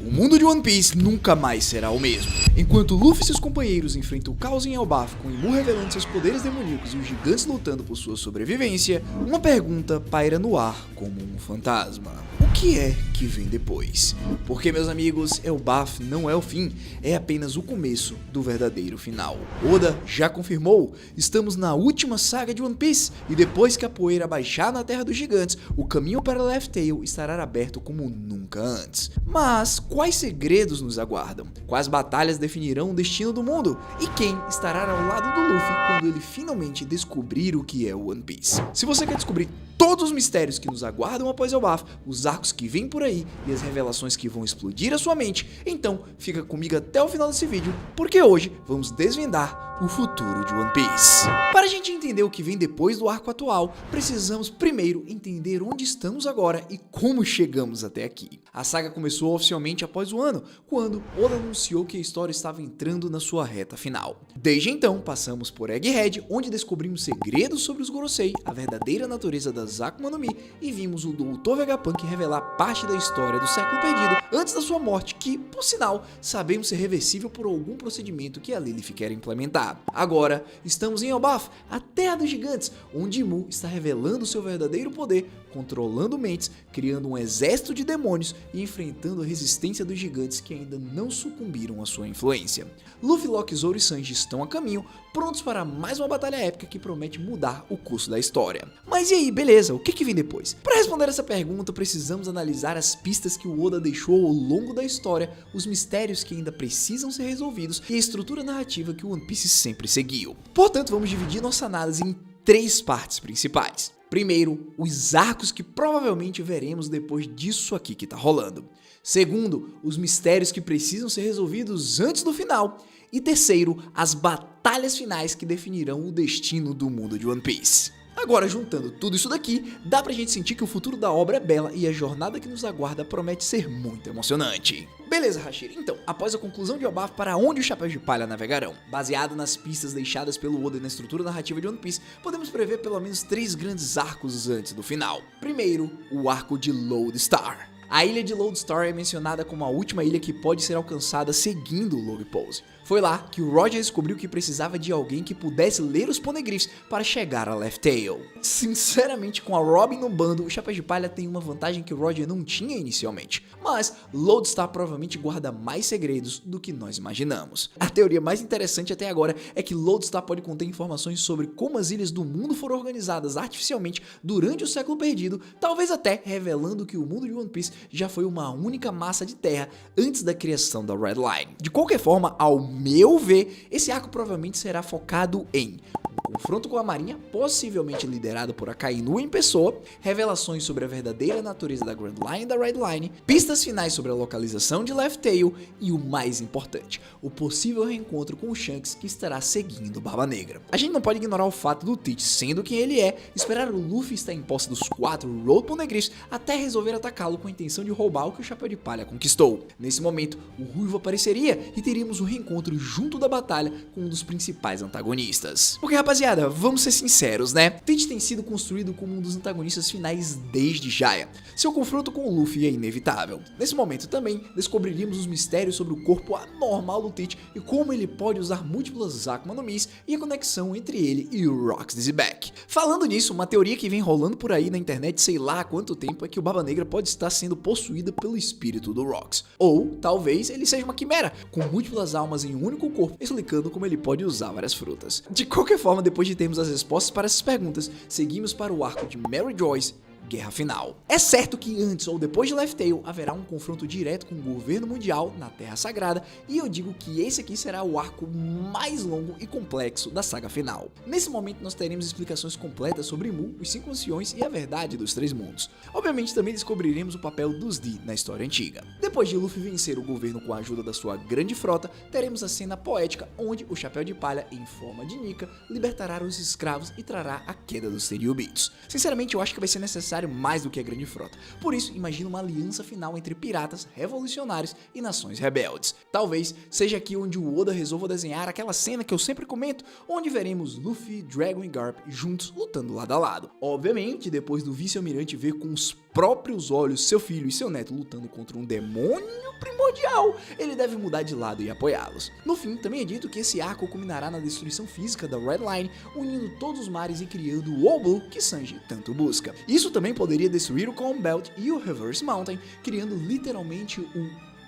O mundo de One Piece nunca mais será o mesmo. Enquanto Luffy e seus companheiros enfrentam o caos em Elbaf, com Imu revelando seus poderes demoníacos e os gigantes lutando por sua sobrevivência, uma pergunta paira no ar como um fantasma. O que é que vem depois? Porque, meus amigos, Elbaf não é o fim, é apenas o começo do verdadeiro final. Oda já confirmou, estamos na última saga de One Piece, e depois que a poeira baixar na Terra dos Gigantes, o caminho para Laugh Tale estará aberto como nunca antes. Mas quais segredos nos aguardam? Quais batalhas definirão o destino do mundo? E quem estará ao lado do Luffy quando ele finalmente descobrir o que é o One Piece? Se você quer descobrir todos os mistérios que nos aguardam após Elbaf, os arcos que vêm por aí e as revelações que vão explodir a sua mente, então fica comigo até o final desse vídeo, porque hoje vamos desvendar o futuro de One Piece. Para a gente entender o que vem depois do arco atual, precisamos primeiro entender onde estamos agora e como chegamos até aqui. A saga começou oficialmente após o ano, quando Oda anunciou que a história estava entrando na sua reta final. Desde então, passamos por Egghead, onde descobrimos segredos sobre os Gorosei, a verdadeira natureza das Akuma no Mi, e vimos o Dr. Vegapunk revelar parte da história do século perdido antes da sua morte, que, por sinal, sabemos ser reversível por algum procedimento que a Lilith quer implementar. Agora, estamos em Elbaf, a Terra dos Gigantes, onde Imu está revelando seu verdadeiro poder, controlando mentes, criando um exército de demônios e enfrentando a resistência dos gigantes que ainda não sucumbiram à sua influência. Luffy, Lock, Zoro e Sanji estão a caminho, prontos para mais uma batalha épica que promete mudar o curso da história. Mas e aí, beleza? O que vem depois? Para responder essa pergunta, precisamos analisar as pistas que o Oda deixou ao longo da história, os mistérios que ainda precisam ser resolvidos e a estrutura narrativa que o One Piece sempre seguiu. Portanto, vamos dividir nossa análise em três partes principais. Primeiro, os arcos que provavelmente veremos depois disso aqui que tá rolando. Segundo, os mistérios que precisam ser resolvidos antes do final. E terceiro, as batalhas finais que definirão o destino do mundo de One Piece. Agora, juntando tudo isso daqui, dá pra gente sentir que o futuro da obra é bela e a jornada que nos aguarda promete ser muito emocionante. Beleza, Hashira, então, após a conclusão de Elbaf, para onde os Chapéus de Palha navegarão? Baseado nas pistas deixadas pelo Oda e na estrutura narrativa de One Piece, podemos prever pelo menos 3 grandes arcos antes do final. Primeiro, o arco de Lodestar. A ilha de Lodestar é mencionada como a última ilha que pode ser alcançada seguindo o Log Pose. Foi lá que o Roger descobriu que precisava de alguém que pudesse ler os Poneglyphs para chegar a Laugh Tale. Sinceramente, com a Robin no bando, o Chapéu de Palha tem uma vantagem que o Roger não tinha inicialmente, mas Lodestar provavelmente guarda mais segredos do que nós imaginamos. A teoria mais interessante até agora é que Lodestar pode conter informações sobre como as ilhas do mundo foram organizadas artificialmente durante o século perdido, talvez até revelando que o mundo de One Piece já foi uma única massa de terra antes da criação da Red Line. De qualquer forma, ao meu ver, esse arco provavelmente será focado em um confronto com a marinha, possivelmente liderado por Akainu em pessoa, revelações sobre a verdadeira natureza da Grand Line e da Red Line, pistas finais sobre a localização de Laugh Tale e o mais importante, o possível reencontro com o Shanks que estará seguindo Barba Negra. A gente não pode ignorar o fato do Teach, sendo quem ele é, esperar o Luffy estar em posse dos 4 Road Poneglyphs até resolver atacá-lo com a intenção de roubar o que o Chapéu de Palha conquistou. Nesse momento, o Ruivo apareceria e teríamos um reencontro junto da batalha com um dos principais antagonistas. Porque, rapaziada, vamos ser sinceros, né? Teach tem sido construído como um dos antagonistas finais desde Jaya. Seu confronto com o Luffy é inevitável. Nesse momento também descobriríamos os mistérios sobre o corpo anormal do Teach e como ele pode usar múltiplas Akuma no Mis e a conexão entre ele e o Rocks Dizzyback. Falando nisso, uma teoria que vem rolando por aí na internet sei lá há quanto tempo é que o Barba Negra pode estar sendo possuída pelo espírito do Rocks. Ou talvez ele seja uma quimera, com múltiplas almas em um único corpo, explicando como ele pode usar várias frutas. De qualquer forma, depois de termos as respostas para essas perguntas, seguimos para o arco de Mary Joyce, Guerra Final. É certo que antes ou depois de Laugh Tale haverá um confronto direto com o governo mundial na Terra Sagrada, e eu digo que esse aqui será o arco mais longo e complexo da saga final. Nesse momento nós teremos explicações completas sobre Mu, os 5 anciões e a verdade dos 3 mundos. Obviamente também descobriremos o papel dos D na história antiga. Depois de Luffy vencer o governo com a ajuda da sua grande frota, teremos a cena poética onde o Chapéu de Palha, em forma de Nika, libertará os escravos e trará a queda dos Tenryubitos. Sinceramente, eu acho que vai ser necessário mais do que a grande frota. Por isso, imagino uma aliança final entre piratas, revolucionários e nações rebeldes. Talvez seja aqui onde o Oda resolva desenhar aquela cena que eu sempre comento, onde veremos Luffy, Dragon e Garp juntos lutando lado a lado. Obviamente, depois do vice-almirante ver com os próprios olhos seu filho e seu neto lutando contra um demônio primordial, ele deve mudar de lado e apoiá-los. No fim, também é dito que esse arco culminará na destruição física da Red Line, unindo todos os mares e criando o All Blue que Sanji tanto busca. Isso também poderia destruir o Calm Belt e o Reverse Mountain, criando literalmente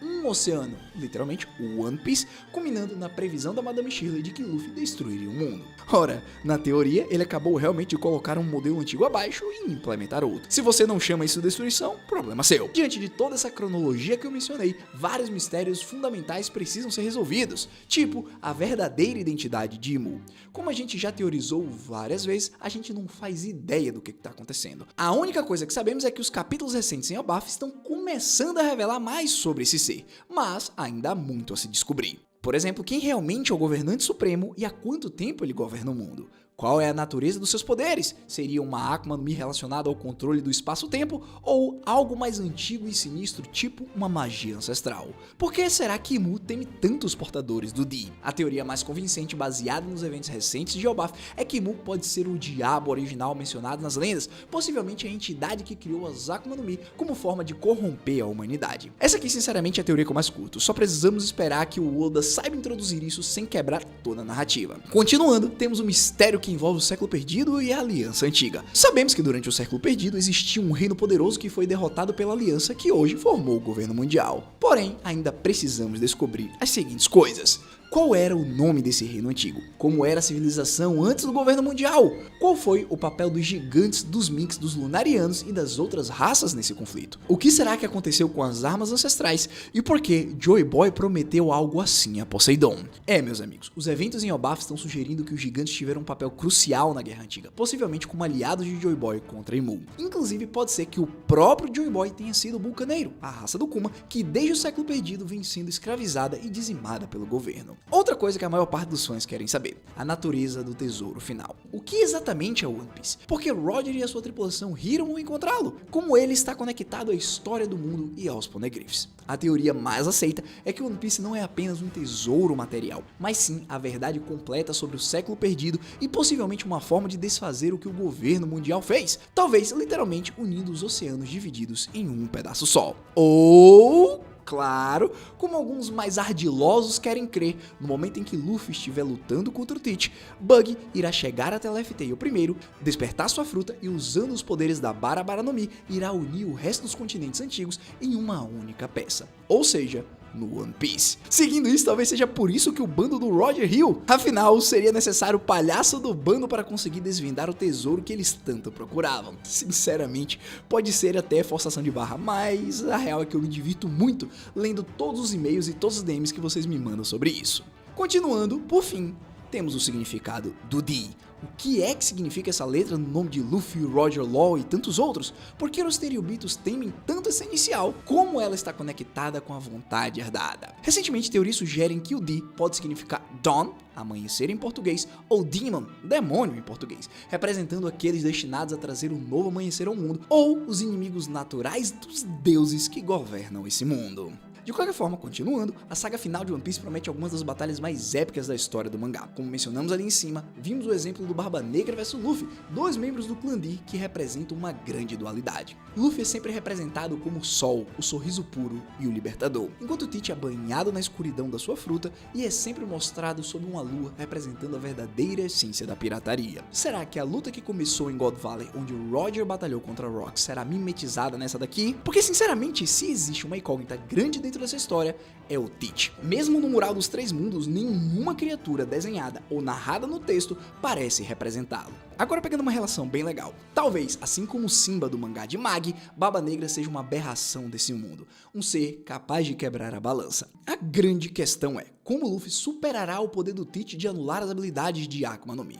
um oceano, literalmente o One Piece, culminando na previsão da Madame Shirley de que Luffy destruiria o mundo. Ora, na teoria, ele acabou realmente de colocar um modelo antigo abaixo e implementar outro. Se você não chama isso de destruição, problema seu. Diante de toda essa cronologia que eu mencionei, vários mistérios fundamentais precisam ser resolvidos, tipo a verdadeira identidade de Imu. Como a gente já teorizou várias vezes, a gente não faz ideia do que está acontecendo. A única coisa que sabemos é que os capítulos recentes em Elbaf estão começando a revelar mais sobre esse ser, mas ainda há muito a se descobrir. Por exemplo, quem realmente é o governante supremo e há quanto tempo ele governa o mundo? Qual é a natureza dos seus poderes? Seria uma Akuma no Mi relacionada ao controle do espaço-tempo ou algo mais antigo e sinistro, tipo uma magia ancestral? Por que será que Imu teme tantos portadores do Di? A teoria mais convincente, baseada nos eventos recentes de Elbaf, é que Imu pode ser o diabo original mencionado nas lendas, possivelmente a entidade que criou as Akuma no Mi como forma de corromper a humanidade. Essa aqui, sinceramente, é a teoria que eu mais curto, só precisamos esperar que o Oda saiba introduzir isso sem quebrar toda a narrativa. Continuando, temos o mistério que envolve o século perdido e a aliança antiga. Sabemos que durante o século perdido existia um reino poderoso que foi derrotado pela aliança que hoje formou o governo mundial. Porém, ainda precisamos descobrir as seguintes coisas. Qual era o nome desse reino antigo? Como era a civilização antes do governo mundial? Qual foi o papel dos gigantes, dos Minks, dos Lunarianos e das outras raças nesse conflito? O que será que aconteceu com as armas ancestrais e por que Joy Boy prometeu algo assim a Poseidon? Meus amigos, os eventos em Elbaf estão sugerindo que os gigantes tiveram um papel crucial na Guerra Antiga, possivelmente como aliados de Joy Boy contra Imu. Inclusive, pode ser que o próprio Joy Boy tenha sido o Vulcaneiro, a raça do Kuma, que desde o século perdido vem sendo escravizada e dizimada pelo governo. Outra coisa que a maior parte dos fãs querem saber, a natureza do tesouro final. O que exatamente é o One Piece? Por que Roger e a sua tripulação riram ao encontrá-lo? Como ele está conectado à história do mundo e aos Poneglyphs? A teoria mais aceita é que o One Piece não é apenas um tesouro material, mas sim a verdade completa sobre o século perdido e possivelmente uma forma de desfazer o que o governo mundial fez, talvez literalmente unindo os oceanos divididos em um pedaço só. Ou... claro, como alguns mais ardilosos querem crer, no momento em que Luffy estiver lutando contra o Teach, Bug irá chegar até Laugh Tale primeiro, despertar sua fruta e usando os poderes da Bara Bara no Mi, irá unir o resto dos continentes antigos em uma única peça. Ou seja, no One Piece. Seguindo isso, talvez seja por isso que o bando do Roger Hill, afinal, seria necessário o palhaço do bando para conseguir desvendar o tesouro que eles tanto procuravam. Sinceramente, pode ser até forçação de barra, mas a real é que eu me divirto muito lendo todos os e-mails e todos os DMs que vocês me mandam sobre isso. Continuando, por fim, temos o significado do Di. O que é que significa essa letra no nome de Luffy, Roger, Law e tantos outros? Por que os Tenryubitos temem tanto essa inicial? Como ela está conectada com a vontade herdada? Recentemente, teorias sugerem que o Di pode significar Dawn, amanhecer em português, ou Demon, demônio em português, representando aqueles destinados a trazer um novo amanhecer ao mundo, ou os inimigos naturais dos deuses que governam esse mundo. De qualquer forma, continuando, a saga final de One Piece promete algumas das batalhas mais épicas da história do mangá. Como mencionamos ali em cima, vimos o exemplo do Barba Negra vs Luffy, dois membros do clã D que representam uma grande dualidade. Luffy é sempre representado como o Sol, o sorriso puro e o libertador, enquanto Teach é banhado na escuridão da sua fruta e é sempre mostrado sob uma lua representando a verdadeira essência da pirataria. Será que a luta que começou em God Valley, onde o Roger batalhou contra Rock, será mimetizada nessa daqui? Porque sinceramente, se existe uma incógnita grande dentro dessa história, é o Teach. Mesmo no Mural dos Três Mundos, nenhuma criatura desenhada ou narrada no texto parece representá-lo. Agora pegando uma relação bem legal, talvez, assim como Simba do mangá de Mag, Barba Negra seja uma aberração desse mundo, um ser capaz de quebrar a balança. A grande questão é, como Luffy superará o poder do Teach de anular as habilidades de Akuma no Mi?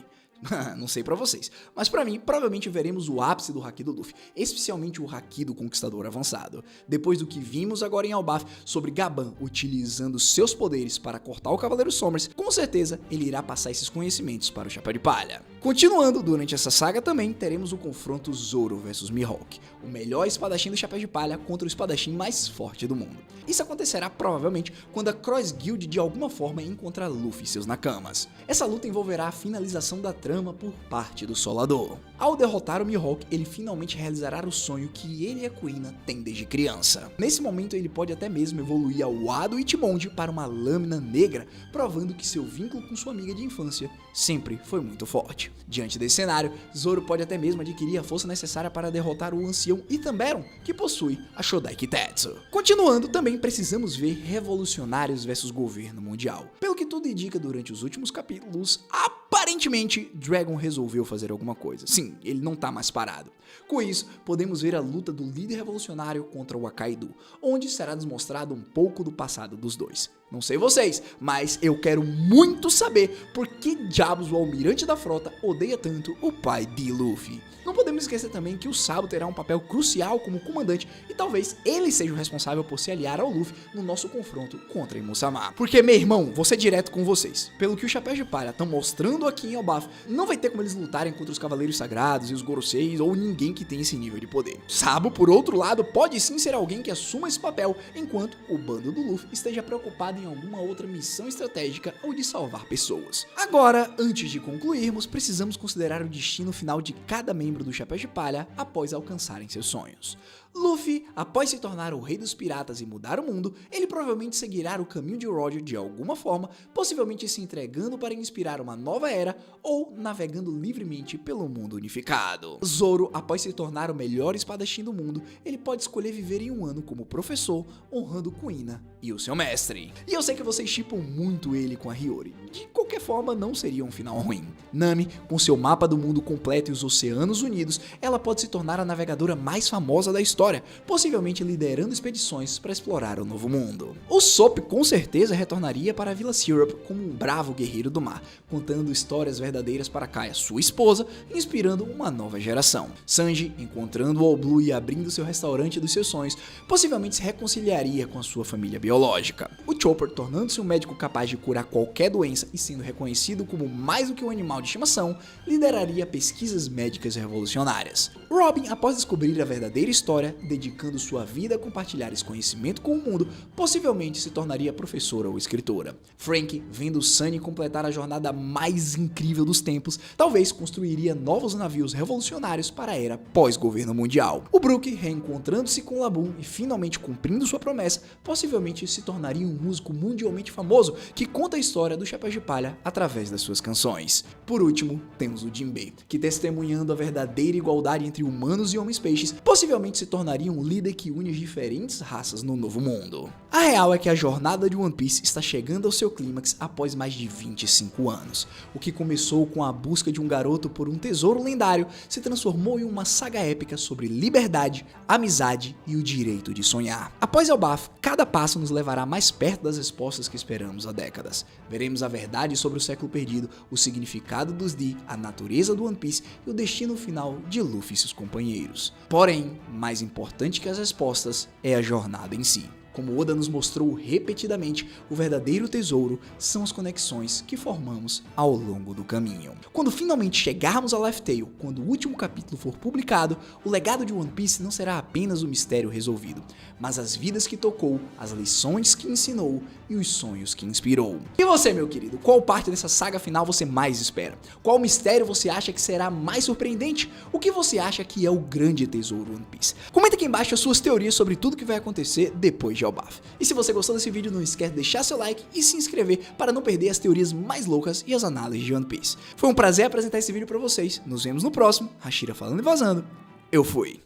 Não sei pra vocês, mas pra mim, provavelmente veremos o ápice do Haki do Luffy, especialmente o Haki do Conquistador Avançado. Depois do que vimos agora em Elbaf sobre Gaban utilizando seus poderes para cortar o Cavaleiro Sombras, com certeza ele irá passar esses conhecimentos para o Chapéu de Palha. Continuando, durante essa saga também teremos o confronto Zoro vs Mihawk, o melhor espadachim do Chapéu de Palha contra o espadachim mais forte do mundo. Isso acontecerá provavelmente quando a Cross Guild de alguma forma encontrar Luffy e seus Nakamas. Essa luta envolverá a finalização da trama trama por parte do Solador. Ao derrotar o Mihawk, ele finalmente realizará o sonho que ele e a Kuina têm desde criança. Nesse momento ele pode até mesmo evoluir ao Hado Ichimonde para uma lâmina negra, provando que seu vínculo com sua amiga de infância sempre foi muito forte. Diante desse cenário, Zoro pode até mesmo adquirir a força necessária para derrotar o ancião Itamberon, que possui a Shodai Kitetsu. Continuando, também precisamos ver revolucionários versus governo mundial. Pelo que tudo indica, durante os últimos capítulos, aparentemente Dragon resolveu fazer alguma coisa. Sim, ele não tá mais parado. Com isso, podemos ver a luta do líder revolucionário contra o Akaido, onde será desmostrado um pouco do passado dos dois. Não sei vocês, mas eu quero muito saber por que diabos o almirante da frota odeia tanto o pai de Luffy. Não podemos esquecer também que o Sabo terá um papel crucial como comandante e talvez ele seja o responsável por se aliar ao Luffy no nosso confronto contra Imo-sama. Porque, meu irmão, vou ser direto com vocês. Pelo que os Chapéus de Palha estão mostrando aqui em Elbaf, não vai ter como eles lutarem contra os Cavaleiros Sagrados e os Goroseis ou ninguém que tem esse nível de poder. Sabo, por outro lado, pode sim ser alguém que assuma esse papel, enquanto o bando do Luffy esteja preocupado em alguma outra missão estratégica ou de salvar pessoas. Agora, antes de concluirmos, precisamos considerar o destino final de cada membro do Chapéu de Palha após alcançarem seus sonhos. Luffy, após se tornar o rei dos piratas e mudar o mundo, ele provavelmente seguirá o caminho de Roger de alguma forma, possivelmente se entregando para inspirar uma nova era ou navegando livremente pelo mundo unificado. Zoro, após se tornar o melhor espadachim do mundo, ele pode escolher viver em um ano como professor, honrando Kuina e o seu mestre. E eu sei que vocês shippam muito ele com a Hiyori. De qualquer forma, não seria um final ruim. Nami, com seu mapa do mundo completo e os oceanos unidos, ela pode se tornar a navegadora mais famosa da história, possivelmente liderando expedições para explorar o novo mundo. O Sop com certeza retornaria para a Vila Syrup como um bravo guerreiro do mar, contando histórias verdadeiras para Kaia, sua esposa, e inspirando uma nova geração. Sanji, encontrando o All Blue e abrindo seu restaurante dos seus sonhos, possivelmente se reconciliaria com a sua família biológica. O Chopper, tornando-se um médico capaz de curar qualquer doença e sendo reconhecido como mais do que um animal de estimação, lideraria pesquisas médicas revolucionárias. Robin, após descobrir a verdadeira história, dedicando sua vida a compartilhar esse conhecimento com o mundo, possivelmente se tornaria professora ou escritora. Frank, vendo Sunny completar a jornada mais incrível dos tempos, talvez construiria novos navios revolucionários para a era pós-governo mundial. O Brook, reencontrando-se com Laboon e finalmente cumprindo sua promessa, possivelmente se tornaria um músico mundialmente famoso que conta a história do Chapéu de Palha através das suas canções. Por último, temos o Jinbei, que testemunhando a verdadeira igualdade entre humanos e homens-peixes, possivelmente se tornaria um líder que une as diferentes raças no novo mundo. A real é que a jornada de One Piece está chegando ao seu clímax após mais de 25 anos. O que começou com a busca de um garoto por um tesouro lendário se transformou em uma saga épica sobre liberdade, amizade e o direito de sonhar. Após Elbaf, cada passo nos levará mais perto das respostas que esperamos há décadas. Veremos a verdade sobre o século perdido, o significado dos D, a natureza do One Piece e o destino final de Luffy e seus companheiros. Porém, mais importante que as respostas é a jornada em si. Como Oda nos mostrou repetidamente, o verdadeiro tesouro são as conexões que formamos ao longo do caminho. Quando finalmente chegarmos a Laugh Tale, quando o último capítulo for publicado, o legado de One Piece não será apenas o mistério resolvido, mas as vidas que tocou, as lições que ensinou e os sonhos que inspirou. E você, meu querido, qual parte dessa saga final você mais espera? Qual mistério você acha que será mais surpreendente? O que você acha que é o grande tesouro One Piece? Comenta aqui embaixo as suas teorias sobre tudo que vai acontecer depois de Elbaf. E se você gostou desse vídeo, não esquece de deixar seu like e se inscrever para não perder as teorias mais loucas e as análises de One Piece. Foi um prazer apresentar esse vídeo para vocês. Nos vemos no próximo. Hashira falando e vazando. Eu fui.